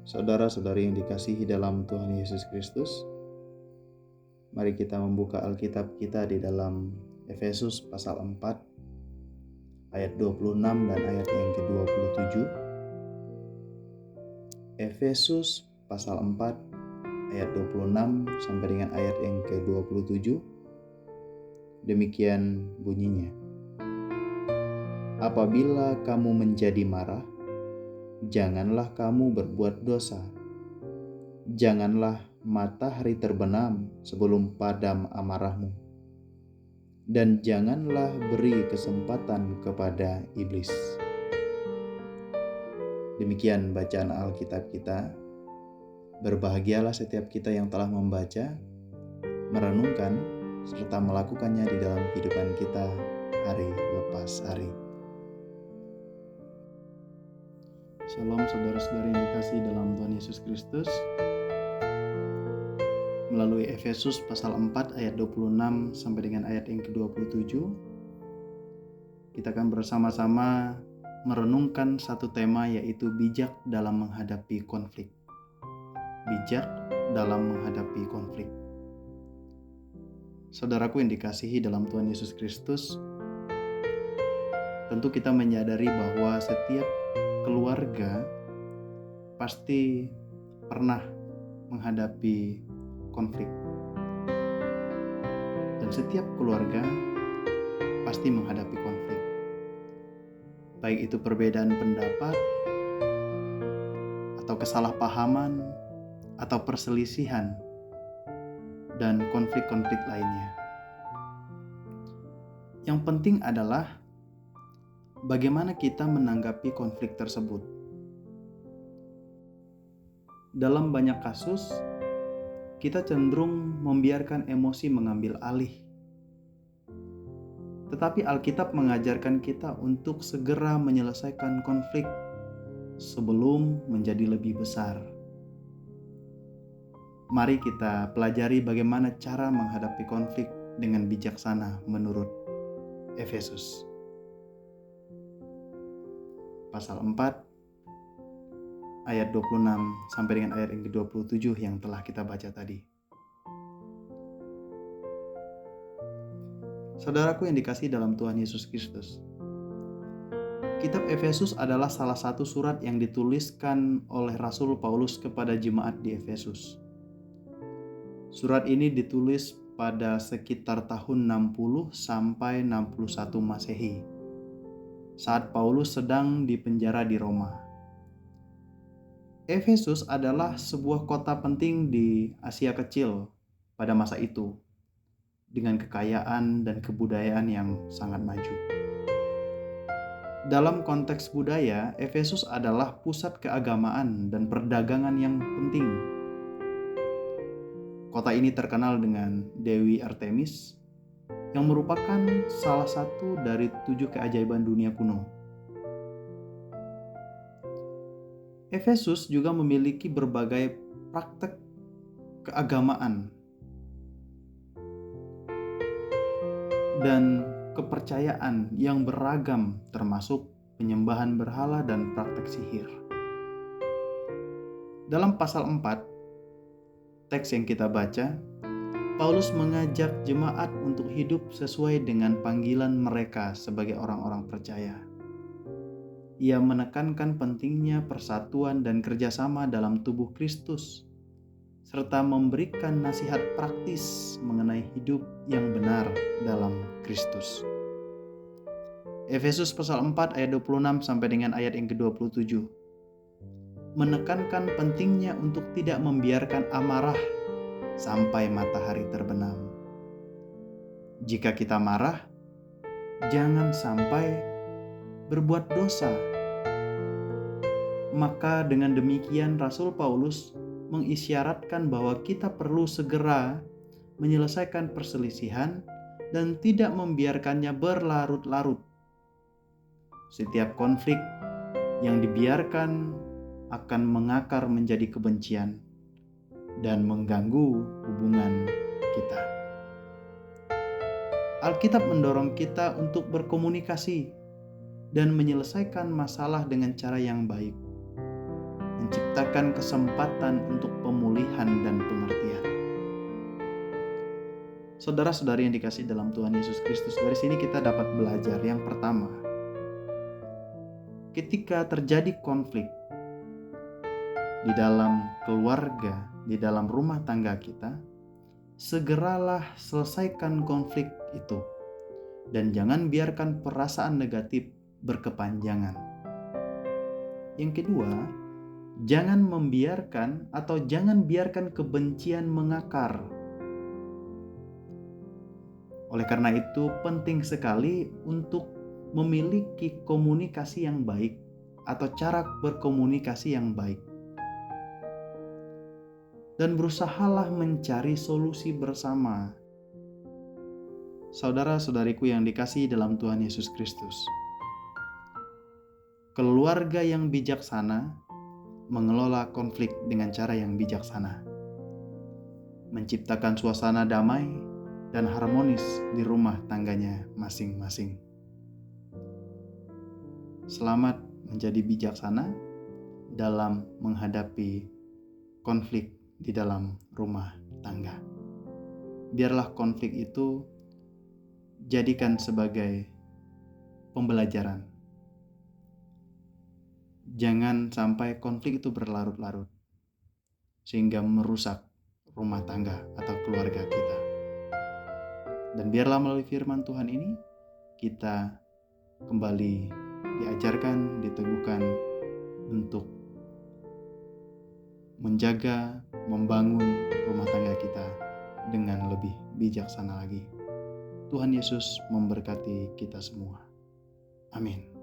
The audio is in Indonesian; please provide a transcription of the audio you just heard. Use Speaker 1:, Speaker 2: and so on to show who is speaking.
Speaker 1: Saudara-saudari yang dikasihi dalam Tuhan Yesus Kristus, mari kita membuka Alkitab kita di dalam Efesus pasal 4 ayat 26 dan ayat yang ke-27. Efesus pasal 4 ayat 26 sampai dengan ayat yang ke-27. Demikian bunyinya. Apabila kamu menjadi marah, janganlah kamu berbuat dosa. Janganlah matahari terbenam sebelum padam amarahmu. Dan janganlah beri kesempatan kepada iblis. Demikian bacaan Alkitab kita. Berbahagialah setiap kita yang telah membaca, merenungkan, serta melakukannya di dalam kehidupan kita hari lepas hari. Shalom saudara-saudari yang dikasihi dalam Tuhan Yesus Kristus. Melalui Efesus pasal 4 ayat 26 sampai dengan ayat yang ke-27, kita akan bersama-sama merenungkan satu tema, yaitu bijak dalam menghadapi konflik. Bijak dalam menghadapi konflik. Saudaraku yang dikasihi dalam Tuhan Yesus Kristus, tentu kita menyadari bahwa setiap keluarga pasti pernah menghadapi konflik. Dan setiap keluarga pasti menghadapi konflik. Baik itu perbedaan pendapat, atau kesalahpahaman, atau perselisihan, dan konflik-konflik lainnya. Yang penting adalah bagaimana kita menanggapi konflik tersebut. Dalam banyak kasus, kita cenderung membiarkan emosi mengambil alih. Tetapi Alkitab mengajarkan kita untuk segera menyelesaikan konflik sebelum menjadi lebih besar. Mari kita pelajari bagaimana cara menghadapi konflik dengan bijaksana menurut Efesus. Pasal 4 ayat 26 sampai dengan ayat yang ke-27 yang telah kita baca tadi. Saudaraku yang dikasihi dalam Tuhan Yesus Kristus, Kitab Efesus adalah salah satu surat yang dituliskan oleh Rasul Paulus kepada jemaat di Efesus. Surat ini ditulis pada sekitar tahun 60 sampai 61 Masehi, saat Paulus sedang dipenjara di Roma. Efesus adalah sebuah kota penting di Asia Kecil pada masa itu, dengan kekayaan dan kebudayaan yang sangat maju. Dalam konteks budaya, Efesus adalah pusat keagamaan dan perdagangan yang penting. Kota ini terkenal dengan Dewi Artemis, yang merupakan salah satu dari 7 keajaiban dunia kuno. Efesus juga memiliki berbagai praktek keagamaan dan kepercayaan yang beragam, termasuk penyembahan berhala dan praktek sihir. Dalam pasal 4, teks yang kita baca, Paulus mengajak jemaat untuk hidup sesuai dengan panggilan mereka sebagai orang-orang percaya. Ia menekankan pentingnya persatuan dan kerjasama dalam tubuh Kristus, serta memberikan nasihat praktis mengenai hidup yang benar dalam Kristus. Efesus pasal 4 ayat 26 sampai dengan ayat yang ke-27 menekankan pentingnya untuk tidak membiarkan amarah sampai matahari terbenam. Jika kita marah, jangan sampai berbuat dosa. Maka dengan demikian Rasul Paulus mengisyaratkan bahwa kita perlu segera menyelesaikan perselisihan dan tidak membiarkannya berlarut-larut. Setiap konflik yang dibiarkan akan mengakar menjadi kebencian dan mengganggu hubungan kita. Alkitab mendorong kita untuk berkomunikasi dan menyelesaikan masalah dengan cara yang baik. menciptakan kesempatan untuk pemulihan dan pengertian. Saudara-saudari yang dikasihi dalam Tuhan Yesus Kristus, dari sini kita dapat belajar yang pertama, ketika terjadi konflik di dalam keluarga, di dalam rumah tangga kita, segeralah selesaikan konflik itu dan jangan biarkan perasaan negatif berkepanjangan. Yang kedua, jangan biarkan kebencian mengakar. Oleh karena itu, penting sekali untuk memiliki komunikasi yang baik atau cara berkomunikasi yang baik. Dan berusahalah mencari solusi bersama. Saudara-saudariku yang dikasihi dalam Tuhan Yesus Kristus, keluarga yang bijaksana mengelola konflik dengan cara yang bijaksana, menciptakan suasana damai dan harmonis di rumah tangganya masing-masing. Selamat menjadi bijaksana dalam menghadapi konflik di dalam rumah tangga. Biarlah konflik itu jadikan sebagai pembelajaran. Jangan sampai konflik itu berlarut-larut sehingga merusak rumah tangga atau keluarga kita. Dan biarlah melalui firman Tuhan ini kita kembali diajarkan, diteguhkan untuk menjaga, membangun rumah tangga kita dengan lebih bijaksana lagi. Tuhan Yesus memberkati kita semua. Amin.